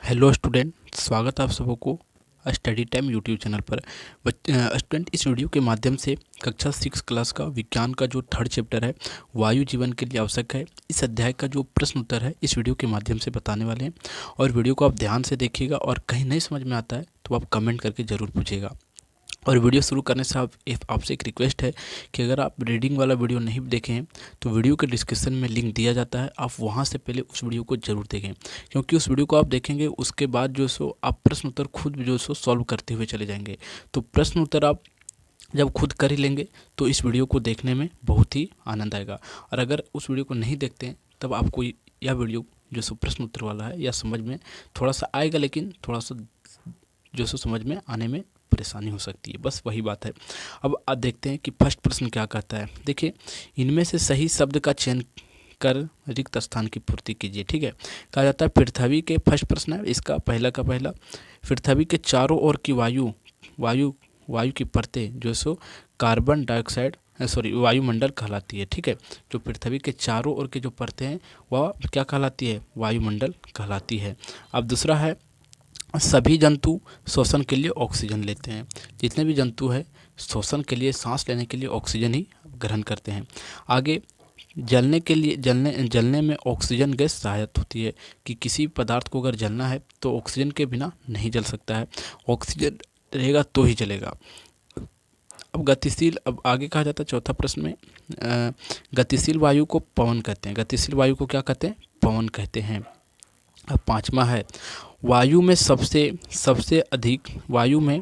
Hello student, स्वागत है आप सबों को स्टडी टाइम यूट्यूब चैनल पर। स्टूडेंट, इस वीडियो के माध्यम से कक्षा 6 क्लास का विज्ञान का जो थर्ड चैप्टर है वायु जीवन के लिए आवश्यक है, इस अध्याय का जो प्रश्न उत्तर है इस वीडियो के माध्यम से बताने वाले हैं। और वीडियो को आप ध्यान से देखिएगा और कहीं नहीं समझ में आता है तो आप कमेंट करके ज़रूर पूछिएगा। और वीडियो शुरू करने से आपसे एक रिक्वेस्ट है कि अगर आप रीडिंग वाला वीडियो नहीं देखे हैं तो वीडियो के डिस्क्रिप्शन में लिंक दिया जाता है, आप वहां से पहले उस वीडियो को ज़रूर देखें, क्योंकि उस वीडियो को आप देखेंगे उसके बाद जो सो आप प्रश्न उत्तर खुद जो सो सॉल्व करते हुए चले जाएंगे। तो प्रश्न उत्तर आप जब खुद कर ही लेंगे तो इस वीडियो को देखने में बहुत ही आनंद आएगा। और अगर उस वीडियो को नहीं देखते हैं तब आपको यह वीडियो जो सो प्रश्न उत्तर वाला है या समझ में थोड़ा सा आएगा, लेकिन थोड़ा सा जो सो समझ में आने में परेशानी हो सकती है, बस वही बात है। अब आप देखते हैं कि फर्स्ट प्रश्न क्या कहता है। देखिए, इनमें से सही शब्द का चयन कर रिक्त स्थान की पूर्ति कीजिए। ठीक है, कहा जाता है पृथ्वी के, फर्स्ट प्रश्न है इसका पहला का पहला, पृथ्वी के चारों ओर की वायु वायु की परतें जो सो कार्बन डाइऑक्साइड वायुमंडल कहलाती है। ठीक है, जो पृथ्वी के चारों ओर की जो परतें हैं वह क्या कहलाती है? वायुमंडल कहलाती है। अब दूसरा है, सभी जंतु श्वसन के लिए ऑक्सीजन लेते हैं। जितने भी जंतु हैं श्वसन के लिए, सांस लेने के लिए ऑक्सीजन ही ग्रहण करते हैं। आगे, जलने में ऑक्सीजन गैस सहायक होती है कि किसी पदार्थ को अगर जलना है तो ऑक्सीजन के बिना नहीं जल सकता है, ऑक्सीजन रहेगा तो ही जलेगा। अब गतिशील, अब आगे कहा जाता है चौथा प्रश्न में, गतिशील वायु को पवन कहते हैं। गतिशील वायु को क्या कहते हैं? पवन कहते हैं। अब पांचवा है, वायु में सबसे अधिक, वायु में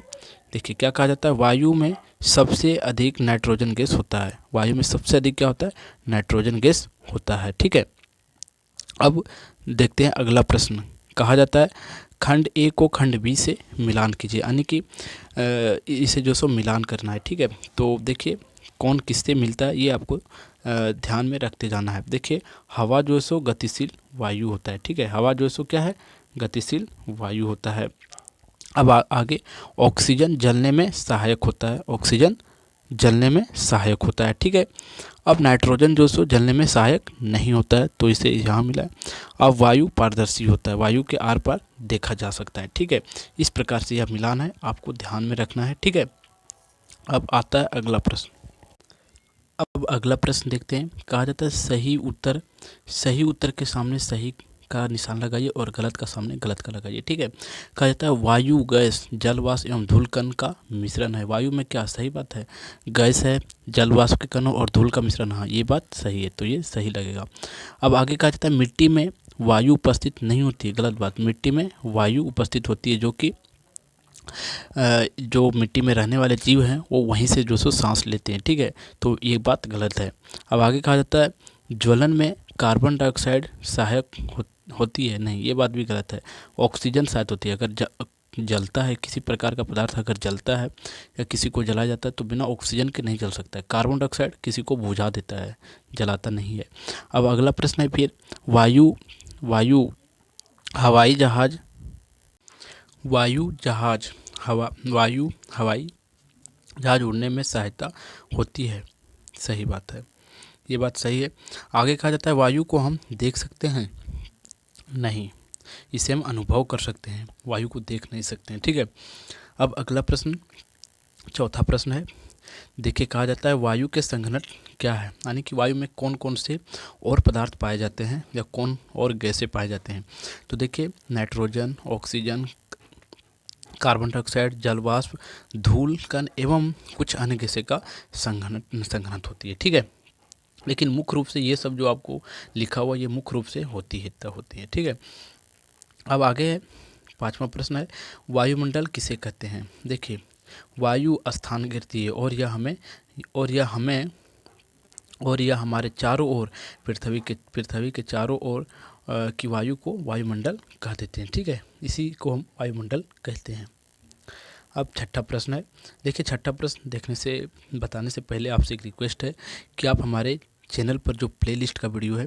देखिए क्या कहा जाता है, वायु में सबसे अधिक नाइट्रोजन गैस होता है। वायु में सबसे अधिक क्या होता है? नाइट्रोजन गैस होता है। ठीक है, अब देखते हैं अगला प्रश्न। कहा जाता है खंड ए को खंड बी से मिलान कीजिए, यानी कि इसे जो सो मिलान करना है। ठीक है, तो देखिए कौन किससे मिलता है ये आपको ध्यान में रखते जाना है। देखिए, हवा जो सो गतिशील वायु होता है। ठीक है, हवा जो सो क्या है? गतिशील वायु होता है। अब आगे, ऑक्सीजन जलने में सहायक होता है। ऑक्सीजन जलने में सहायक होता है। ठीक है, अब नाइट्रोजन जो सो जलने में सहायक नहीं होता है तो इसे यहाँ मिला है। अब वायु पारदर्शी होता है, वायु के आर पार देखा जा सकता है। ठीक है, इस प्रकार से यह मिलान है, आपको ध्यान में रखना है। ठीक है, अब आता है अगला प्रश्न। अब अगला प्रश्न देखते हैं। कहा जाता है सही उत्तर के सामने सही का निशान लगाइए और गलत का सामने गलत का लगाइए। ठीक है, कहा जाता है वायु गैस जलवाष्प एवं धूल कण का मिश्रण है। वायु में क्या सही बात है? गैस है, जलवाष्प के कणों और धूल का मिश्रण। हाँ, ये बात सही है, तो ये सही लगेगा। अब आगे कहा जाता है मिट्टी में वायु उपस्थित नहीं होती है। गलत बात, मिट्टी में वायु उपस्थित होती है, जो कि जो मिट्टी में रहने वाले जीव हैं वो वहीं से जो सो सांस लेते हैं। ठीक है, तो ये बात गलत है। अब आगे कहा जाता है ज्वलन में कार्बन डाइऑक्साइड सहायक होती है। नहीं, ये बात भी गलत है, ऑक्सीजन सहायक होती है। अगर जलता है किसी प्रकार का पदार्थ, अगर जलता है या किसी को जलाया जाता है तो बिना ऑक्सीजन के नहीं जल सकता है। कार्बन डाइऑक्साइड किसी को बुझा देता है, जलाता नहीं है। अब अगला प्रश्न है फिर, वायु वायु हवाई जहाज वायु जहाज हवा वायु हवाई जहाज उड़ने में सहायता होती है। सही बात है, ये बात सही है। आगे कहा जाता है वायु को हम देख सकते हैं? नहीं, इसे हम अनुभव कर सकते हैं, वायु को देख नहीं सकते हैं। ठीक है, अब अगला प्रश्न, चौथा प्रश्न है। देखिए, कहा जाता है वायु के संघनक क्या है, यानी कि वायु में कौन कौन से और पदार्थ पाए जाते हैं या कौन और गैसें पाए जाते हैं। तो देखिए, नाइट्रोजन, ऑक्सीजन, कार्बन डाइऑक्साइड, जलवाष्प, धूल कण एवं कुछ अन्य गैसें का संघनन होती है। ठीक है, लेकिन मुख्य रूप से ये सब जो आपको लिखा हुआ ये मुख्य रूप से होती है। ठीक है, अब आगे है पांचवा प्रश्न है, वायुमंडल किसे कहते हैं। देखिए, वायु स्थान गिरती है और यह हमारे चारों ओर पृथ्वी के चारों ओर की वायु को वायुमंडल कह देते हैं। ठीक है, इसी को हम वायुमंडल कहते हैं। अब छठा प्रश्न है। देखिए, छठा प्रश्न बताने से पहले आपसे एक रिक्वेस्ट है कि आप हमारे चैनल पर जो प्लेलिस्ट का वीडियो है,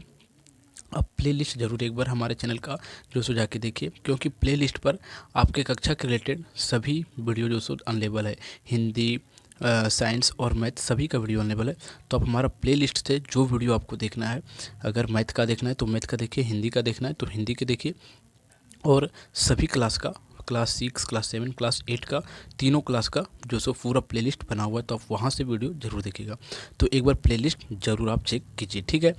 आप प्लेलिस्ट ज़रूर एक बार हमारे चैनल का जो सो जाके देखिए, क्योंकि प्लेलिस्ट पर आपके कक्षा के रिलेटेड सभी वीडियो जो सो अनलेबल है। हिंदी, साइंस और मैथ सभी का वीडियो अवेलेबल है। तो आप हमारा प्लेलिस्ट से जो वीडियो आपको देखना है, अगर मैथ का देखना है तो मैथ का देखिए, हिंदी का देखना है तो हिंदी के देखिए, और सभी क्लास का, क्लास 6, क्लास 7, क्लास 8 का, तीनों क्लास का जो सो पूरा प्लेलिस्ट बना हुआ है, तो आप वहाँ से वीडियो ज़रूर देखिएगा। तो एक बार प्लेलिस्ट ज़रूर आप चेक कीजिए, ठीक है।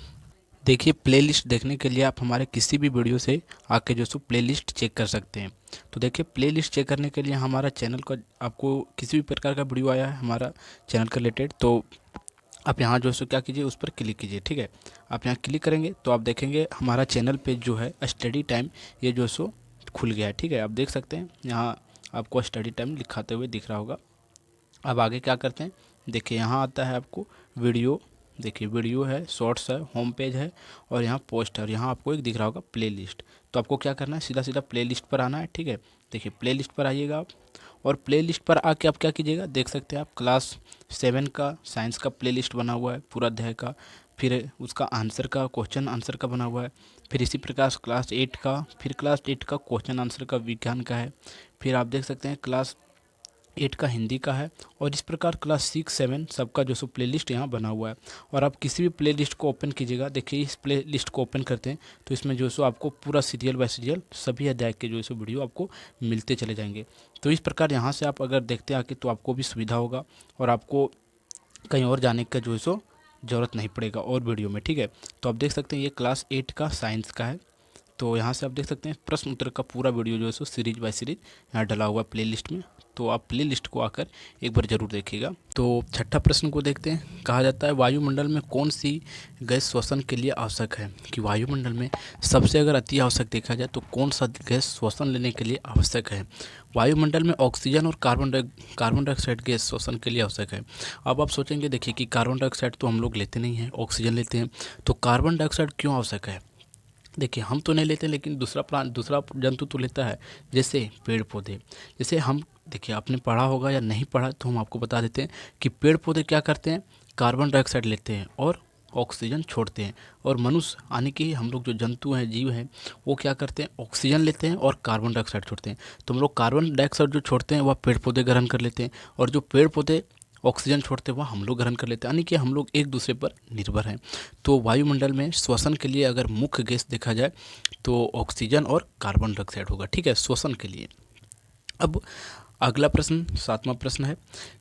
देखिए, प्लेलिस्ट देखने के लिए आप हमारे किसी भी वीडियो से आके जो सो प्लेलिस्ट चेक कर सकते हैं। तो देखिए, प्लेलिस्ट चेक करने के लिए हमारा चैनल का, आपको किसी भी प्रकार का वीडियो आया है हमारा चैनल के रिलेटेड, तो आप यहाँ जो है सो क्या कीजिए, उस पर क्लिक कीजिए, ठीक है। आप यहाँ क्लिक करेंगे तो आप देखेंगे हमारा चैनल पे जो है स्टडी टाइम, ये जो है सो खुल गया है, ठीक है। आप देख सकते हैं यहाँ आपको स्टडी टाइम लिखाते हुए दिख रहा होगा। अब आगे क्या करते हैं, देखिए यहाँ आता है आपको वीडियो, देखिए वीडियो है, शॉर्ट्स है, होम पेज है, और यहाँ पोस्ट है, और यहाँ आपको एक दिख रहा होगा प्लेलिस्ट। तो आपको क्या करना है, सीधा सीधा प्लेलिस्ट पर आना है, ठीक है। देखिए प्लेलिस्ट पर आइएगा आप, और प्लेलिस्ट पर आके आप क्या कीजिएगा, देख सकते हैं आप क्लास 7 का साइंस का प्लेलिस्ट बना हुआ है पूरा अध्याय का, फिर उसका आंसर का, क्वेश्चन आंसर का बना हुआ है, फिर इसी प्रकार क्लास 8 का, फिर क्लास 8 का क्वेश्चन आंसर का विज्ञान का है, फिर आप देख सकते हैं क्लास 8 का हिंदी का है, और इस प्रकार क्लास 6, 7 सबका जो सो प्लेलिस्ट यहाँ बना हुआ है। और आप किसी भी प्लेलिस्ट को ओपन कीजिएगा, देखिए इस प्लेलिस्ट को ओपन करते हैं तो इसमें जो सो आपको पूरा सीरियल बाय सीरियल सभी अध्याय के जो सो वीडियो आपको मिलते चले जाएंगे। तो इस प्रकार यहाँ से आप अगर देखते हैं आके तो आपको भी सुविधा होगा, और आपको कहीं और जाने का जो है सो ज़रूरत नहीं पड़ेगा और वीडियो में, ठीक है। तो आप देख सकते हैं ये क्लास 8 का साइंस का है। तो यहाँ से आप देख सकते हैं प्रश्न उत्तर का पूरा वीडियो जो है सो सीरीज बाय सीरीज यहाँ डला हुआ है प्लेलिस्ट में। तो आप प्लेलिस्ट को आकर एक बार जरूर देखिएगा। तो छठा प्रश्न को देखते हैं। कहा जाता है वायुमंडल में कौन सी गैस श्वसन के लिए आवश्यक है, कि वायुमंडल में सबसे अगर अति आवश्यक देखा जाए तो कौन सा गैस श्वसन लेने के लिए आवश्यक है। वायुमंडल में ऑक्सीजन और कार्बन डाइऑक्साइड गैस श्वसन के लिए आवश्यक है। अब आप सोचेंगे देखिए कि कार्बन डाइऑक्साइड तो हम लोग लेते नहीं हैं, ऑक्सीजन लेते हैं, तो कार्बन डाइऑक्साइड क्यों आवश्यक है। देखिए हम तो नहीं लेते, लेकिन दूसरा जंतु तो लेता है, जैसे पेड़ पौधे। जैसे हम, देखिए आपने पढ़ा होगा या नहीं पढ़ा तो हम आपको बता देते हैं कि पेड़ पौधे क्या करते हैं, कार्बन डाइऑक्साइड लेते हैं और ऑक्सीजन छोड़ते हैं, और मनुष्य यानी कि हम लोग जो जंतु हैं, जीव हैं, वो क्या करते हैं, ऑक्सीजन लेते हैं और कार्बन डाइऑक्साइड छोड़ते हैं। तो हम लोग कार्बन डाइऑक्साइड जो छोड़ते हैं वह पेड़ पौधे ग्रहण कर लेते हैं, और जो पेड़ पौधे ऑक्सीजन छोड़ते हैं वह हम लोग ग्रहण कर लेते हैं, यानी कि हम लोग एक दूसरे पर निर्भर हैं। तो वायुमंडल में श्वसन के लिए अगर मुख्य गैस देखा जाए तो ऑक्सीजन और कार्बन डाइऑक्साइड होगा, ठीक है, श्वसन के लिए। अब अगला प्रश्न, सातवां प्रश्न है,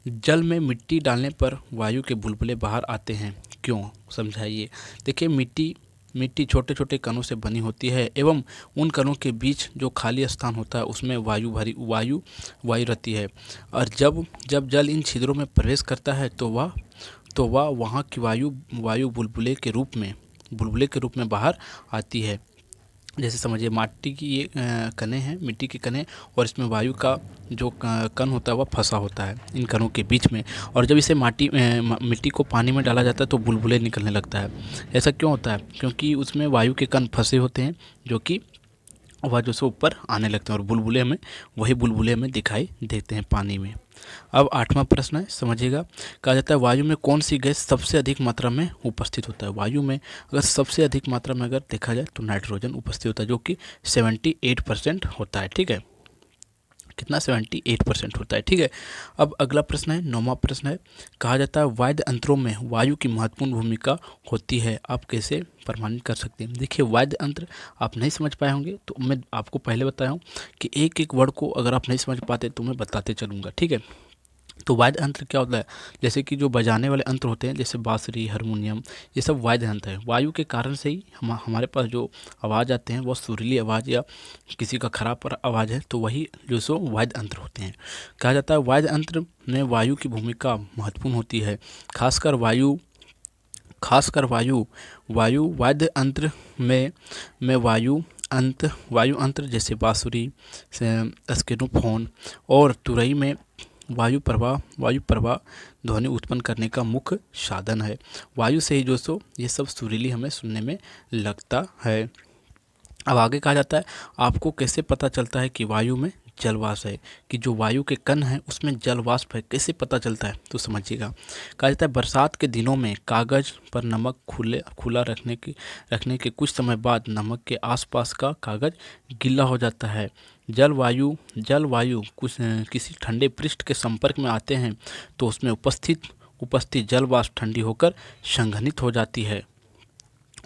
जल में मिट्टी डालने पर वायु के बुलबुले बाहर आते हैं, क्यों, समझाइए। देखिए मिट्टी छोटे छोटे कणों से बनी होती है, एवं उन कणों के बीच जो खाली स्थान होता है उसमें वायु रहती है, और जब जल इन छिद्रों में प्रवेश करता है तो वह वहाँ की वायु बुलबुले के रूप में बाहर आती है। जैसे समझिए माटी की ये कणें हैं, मिट्टी के कणें, और इसमें वायु का जो कण होता है वह फंसा होता है इन कणों के बीच में, और जब इसे मिट्टी को पानी में डाला जाता है तो बुलबुले निकलने लगता है। ऐसा क्यों होता है, क्योंकि उसमें वायु के कण फंसे होते हैं, जो कि वह जो सो ऊपर आने लगते हैं, और वही बुलबुले हमें दिखाई देते हैं पानी में। अब आठवां प्रश्न है, समझिएगा। कहा जाता है वायु में कौन सी गैस सबसे अधिक मात्रा में उपस्थित होता है। वायु में अगर सबसे अधिक मात्रा में अगर देखा जाए तो नाइट्रोजन उपस्थित होता है, जो कि 78% होता है, ठीक है। कितना, 78% होता है, ठीक है। अब अगला प्रश्न है, नौवां प्रश्न है। कहा जाता है वाद्य यंत्रों में वायु की महत्वपूर्ण भूमिका होती है, आप कैसे प्रमाणित कर सकते हैं। देखिए वाद्य यंत्र आप नहीं समझ पाए होंगे तो मैं आपको पहले बताया हूँ कि एक एक वर्ड को अगर आप नहीं समझ पाते तो मैं बताते चलूँगा, ठीक है। तो वाद्य यंत्र क्या होता है, जैसे कि जो बजाने वाले यंत्र होते हैं, जैसे बांसुरी, हारमोनियम, ये सब वाद्य यंत्र है। वायु के कारण से ही हमारे पास जो आवाज़ आते हैं वो सुरीली आवाज़ या किसी का खराब पर आवाज़ है तो वही जो सो वाद्य यंत्र होते हैं। कहा जाता है वाद्य यंत्र में वायु की भूमिका महत्वपूर्ण होती है, खासकर वायु वाद्य यंत्र में वायु यंत्र जैसे बांसुरी, स्केनोफोन और तुरई में वायु प्रवाह ध्वनि उत्पन्न करने का मुख्य साधन है। वायु से ही जो सो ये सब सुरीली हमें सुनने में लगता है। अब आगे कहा जाता है आपको कैसे पता चलता है कि वायु में जलवाष्प है, कि जो वायु के कण हैं उसमें जलवाष्प है, कैसे पता चलता है तो समझिएगा। कहा जाता है बरसात के दिनों में कागज पर नमक खुला रखने के कुछ समय बाद नमक के आसपास का कागज गीला हो जाता है। जलवायु कुछ किसी ठंडे पृष्ठ के संपर्क में आते हैं तो उसमें उपस्थित जलवाष्प ठंडी होकर संघनित हो जाती है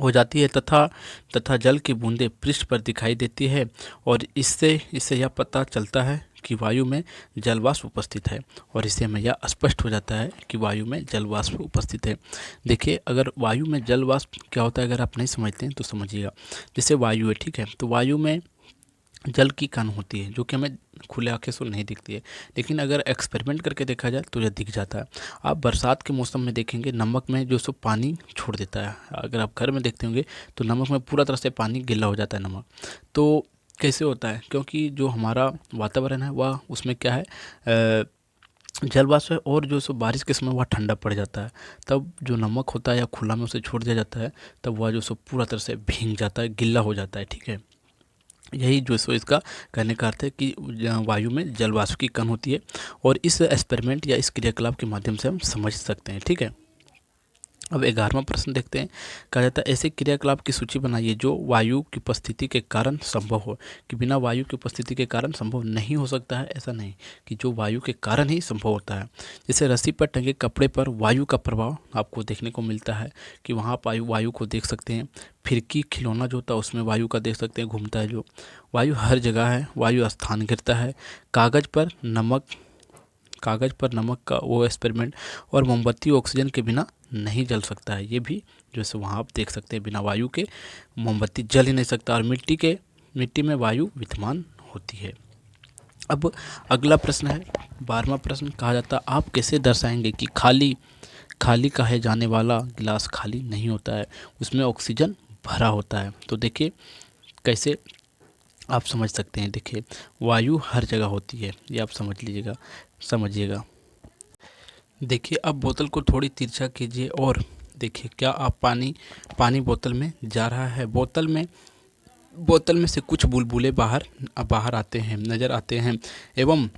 हो जाती है तथा जल की बूंदें पृष्ठ पर दिखाई देती है और इससे इससे यह पता चलता है कि वायु में जल वाष्प उपस्थित है और इससे हमें यह स्पष्ट हो जाता है कि वायु में जल वाष्प उपस्थित है। देखिए, अगर वायु में जल वाष्प क्या होता है अगर आप नहीं समझते हैं तो समझिएगा। जैसे वायु है, ठीक है, तो वायु में जल की कण होती है जो कि हमें खुले आंखें से नहीं दिखती है, लेकिन अगर एक्सपेरिमेंट करके देखा जाए तो यह दिख जाता है। आप बरसात के मौसम में देखेंगे नमक में जो सो पानी छोड़ देता है, अगर आप घर में देखते होंगे तो नमक में पूरा तरह से पानी गीला हो जाता है नमक। तो कैसे होता है? क्योंकि जो हमारा वातावरण है वह उसमें क्या है, जल वाष्प है और जो सो बारिश के समय वह ठंडा पड़ जाता है। तब जो नमक होता है या खुला में उसे छोड़ दिया जाता है, तब वह जो सो पूरा तरह से भीग जाता है, गीला हो जाता है, ठीक है। यही जो सो इसका कहने का अर्थ है कि वायु में जल वाष्प की कण होती है और इस एक्सपेरिमेंट या इस क्रियाकलाप के माध्यम से हम समझ सकते हैं, ठीक है। अब 11वां प्रश्न देखते हैं। कहा जाता है ऐसे क्रियाकलाप की सूची बनाइए जो वायु की उपस्थिति के कारण संभव हो। कि बिना वायु की उपस्थिति के कारण संभव नहीं हो सकता है, ऐसा नहीं, कि जो वायु के कारण ही संभव होता है। जैसे रस्सी पर टंगे कपड़े पर वायु का प्रभाव आपको देखने को मिलता है कि वहाँ आप वायु को देख सकते हैं। फिरकी खिलौना जो होता है उसमें वायु का देख सकते हैं, घूमता है जो। वायु हर जगह है, वायु स्थान गिरता है। कागज पर नमक का वो एक्सपेरिमेंट और मोमबत्ती ऑक्सीजन के बिना नहीं जल सकता है, ये भी जो है वहाँ आप देख सकते हैं, बिना वायु के मोमबत्ती जल ही नहीं सकता। और मिट्टी में वायु विद्यमान होती है। अब अगला प्रश्न है 12वां प्रश्न। कहा जाता है आप कैसे दर्शाएंगे कि खाली कहे जाने वाला गिलास खाली नहीं होता है, उसमें ऑक्सीजन भरा होता है। तो देखिए कैसे आप समझ सकते हैं। देखिए, वायु हर जगह होती है, ये आप समझिएगा। देखिए, अब बोतल को थोड़ी तिरछा कीजिए और देखिए क्या आप पानी बोतल में जा रहा है। बोतल में से कुछ बुलबुले बाहर आते हैं, नज़र आते हैं एवं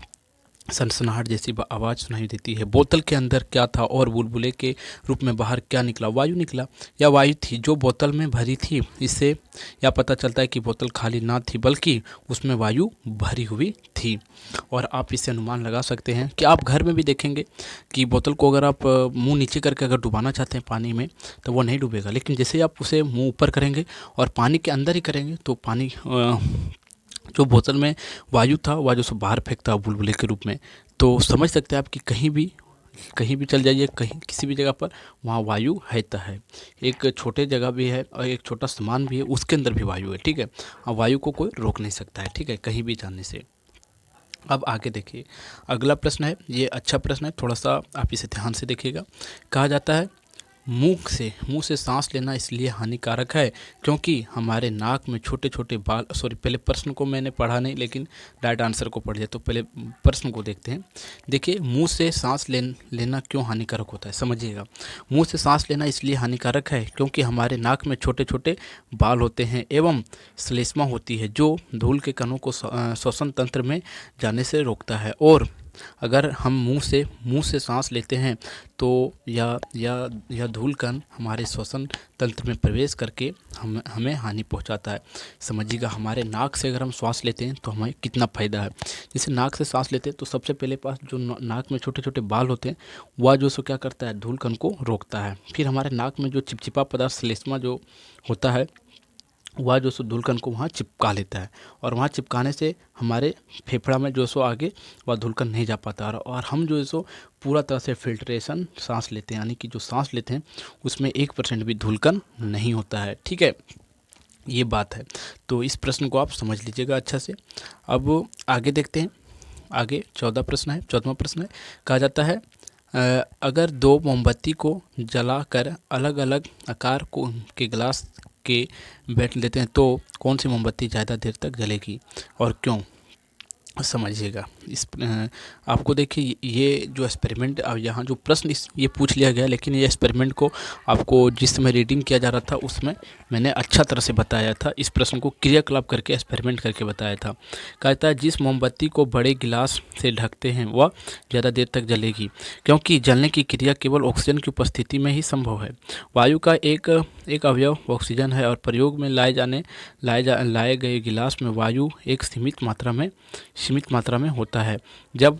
सनसनाहट जैसी आवाज़ सुनाई देती है। बोतल के अंदर क्या था और बुलबुले के रूप में बाहर क्या निकला? वायु निकला। या वायु थी जो बोतल में भरी थी। इससे यह पता चलता है कि बोतल खाली ना थी बल्कि उसमें वायु भरी हुई थी। और आप इससे अनुमान लगा सकते हैं कि आप घर में भी देखेंगे कि बोतल को अगर आप मुंह नीचे करके अगर डुबाना चाहते हैं पानी में तो वो नहीं डूबेगा, लेकिन जैसे आप उसे मुंह ऊपर करेंगे और पानी के अंदर ही करेंगे तो पानी जो बोतल में वायु था वह जो सो बाहर फेंकता बुलबुले के रूप में। तो समझ सकते हैं आप कि कहीं भी चल जाइए, कहीं किसी भी जगह पर वहाँ वायु है। एक छोटे जगह भी है और एक छोटा सामान भी है, उसके अंदर भी वायु है, ठीक है। और वायु को कोई रोक नहीं सकता है, ठीक है, कहीं भी जाने से। अब आगे देखिए, अगला प्रश्न है, ये अच्छा प्रश्न है, थोड़ा सा आप इसे ध्यान से देखिएगा। कहा जाता है मुंह से सांस लेना इसलिए हानिकारक है क्योंकि हमारे नाक में छोटे छोटे बाल। सॉरी, पहले प्रश्न को मैंने पढ़ा नहीं लेकिन राइट आंसर को पढ़ लिया, तो पहले प्रश्न को देखते हैं। देखिए, मुंह से सांस लेना क्यों हानिकारक होता है, समझिएगा। मुंह से सांस लेना इसलिए हानिकारक है क्योंकि हमारे नाक में छोटे छोटे बाल होते हैं एवं श्लेष्मा होती है जो धूल के कणों को श्वसन तंत्र में जाने से रोकता है। और अगर हम मुंह से सांस लेते हैं तो यह धूल कण हमारे श्वसन तंत्र में प्रवेश करके हमें हानि पहुंचाता है। समझिएगा, हमारे नाक से अगर हम श्वास लेते हैं तो हमें कितना फ़ायदा है। जैसे नाक से सांस लेते हैं तो सबसे पहले पास जो नाक में छोटे छोटे बाल होते हैं वह जो सो क्या करता है, धूल कण को रोकता है। फिर हमारे नाक में जो चिपचिपा पदार्थ श्लेष्मा जो होता है वह जो सो धूलकण को वहाँ चिपका लेता है और वहाँ चिपकाने से हमारे फेफड़ा में जो सो आगे वह धूलकण नहीं जा पाता और हम जो है सो पूरा तरह से फिल्ट्रेशन सांस लेते हैं, यानी कि जो सांस लेते हैं उसमें 1% भी धूलकण नहीं होता है, ठीक है, ये बात है। तो इस प्रश्न को आप समझ लीजिएगा अच्छा से। अब आगे देखते हैं। आगे 14वां प्रश्न है। कहा जाता है अगर दो मोमबत्ती को जलाकर अलग अलग आकार के गिलास के बैठ लेते हैं तो कौन सी मोमबत्ती ज़्यादा देर तक जलेगी और क्यों? समझिएगा। आपको देखिए ये जो एक्सपेरिमेंट अब यहाँ जो प्रश्न ये पूछ लिया गया, लेकिन ये एक्सपेरिमेंट को आपको जिस समय रीडिंग किया जा रहा था उसमें मैंने अच्छा तरह से बताया था। इस प्रश्न को क्रियाकलाप करके एक्सपेरिमेंट करके बताया था। कहता है जिस मोमबत्ती को बड़े गिलास से ढकते हैं वह ज़्यादा देर तक जलेगी क्योंकि जलने की क्रिया केवल ऑक्सीजन की उपस्थिति में ही संभव है। वायु का एक अवयव ऑक्सीजन है और प्रयोग में लाए गए गिलास में वायु एक सीमित मात्रा में होता है। जब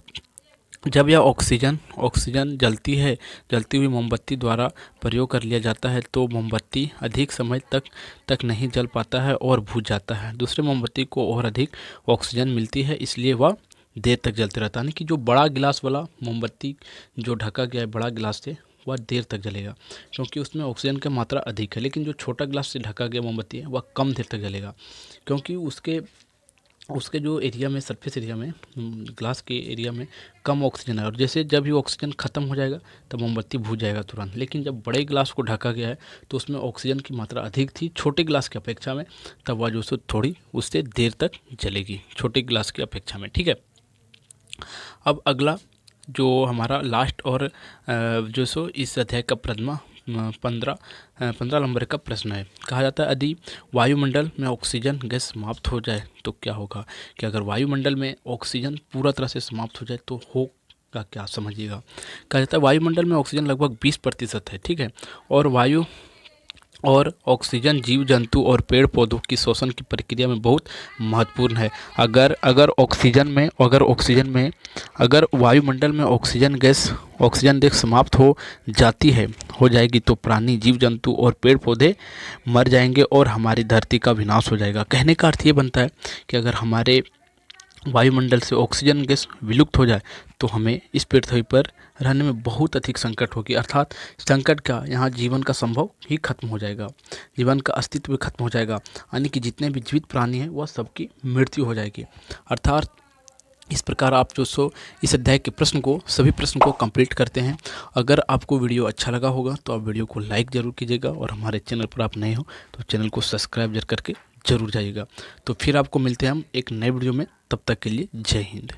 जब यह ऑक्सीजन ऑक्सीजन जलती हुई मोमबत्ती द्वारा प्रयोग कर लिया जाता है तो मोमबत्ती अधिक समय तक नहीं जल पाता है और बुझ जाता है। दूसरे मोमबत्ती को और अधिक ऑक्सीजन मिलती है, इसलिए वह देर तक जलते रहता है। यानी कि जो बड़ा गिलास वाला मोमबत्ती जो ढका गया है बड़ा गिलास से, वह देर तक जलेगा क्योंकि उसमें ऑक्सीजन की मात्रा अधिक है। लेकिन जो छोटा गिलास से ढका गया मोमबत्ती है वह कम देर तक जलेगा क्योंकि उसके उसके जो एरिया में, सरफेस एरिया में, ग्लास के एरिया में कम ऑक्सीजन है। और जैसे जब ही ऑक्सीजन ख़त्म हो जाएगा तब मोमबत्ती बुझ जाएगा तुरंत। लेकिन जब बड़े गिलास को ढका गया है तो उसमें ऑक्सीजन की मात्रा अधिक थी छोटे गिलास की अपेक्षा में, तब वह जो सो थोड़ी उससे देर तक जलेगी छोटे गिलास की अपेक्षा में। ठीक है। अब अगला जो हमारा लास्ट और जो सो इस अध्याय का प्रथमा 15 नंबर का प्रश्न है। कहा जाता है यदि वायुमंडल में ऑक्सीजन गैस समाप्त हो जाए तो क्या होगा। कि अगर वायुमंडल में ऑक्सीजन पूरा तरह से समाप्त हो जाए तो होगा क्या, समझिएगा। कहा जाता है वायुमंडल में ऑक्सीजन लगभग 20% है। ठीक है। और ऑक्सीजन जीव जंतु और पेड़ पौधों की श्वसन की प्रक्रिया में बहुत महत्वपूर्ण है। अगर वायुमंडल में ऑक्सीजन गैस समाप्त हो जाएगी तो प्राणी, जीव जंतु और पेड़ पौधे मर जाएंगे और हमारी धरती का विनाश हो जाएगा। कहने का अर्थ ये बनता है कि अगर हमारे वायुमंडल से ऑक्सीजन गैस विलुप्त हो जाए तो हमें इस पृथ्वी पर रहने में बहुत अधिक संकट होगी। अर्थात संकट का यहाँ जीवन का संभव ही खत्म हो जाएगा, जीवन का अस्तित्व भी खत्म हो जाएगा। यानी कि जितने भी जीवित प्राणी हैं वह सबकी मृत्यु हो जाएगी। अर्थात इस प्रकार आप जो सो इस अध्याय के सभी प्रश्न को कंप्लीट करते हैं। अगर आपको वीडियो अच्छा लगा होगा तो आप वीडियो को लाइक ज़रूर कीजिएगा और हमारे चैनल पर आप नए हो तो चैनल को सब्सक्राइब करके ज़रूर जाइएगा। तो फिर आपको मिलते हैं हम एक नए वीडियो में, तब तक के लिए जय हिंद।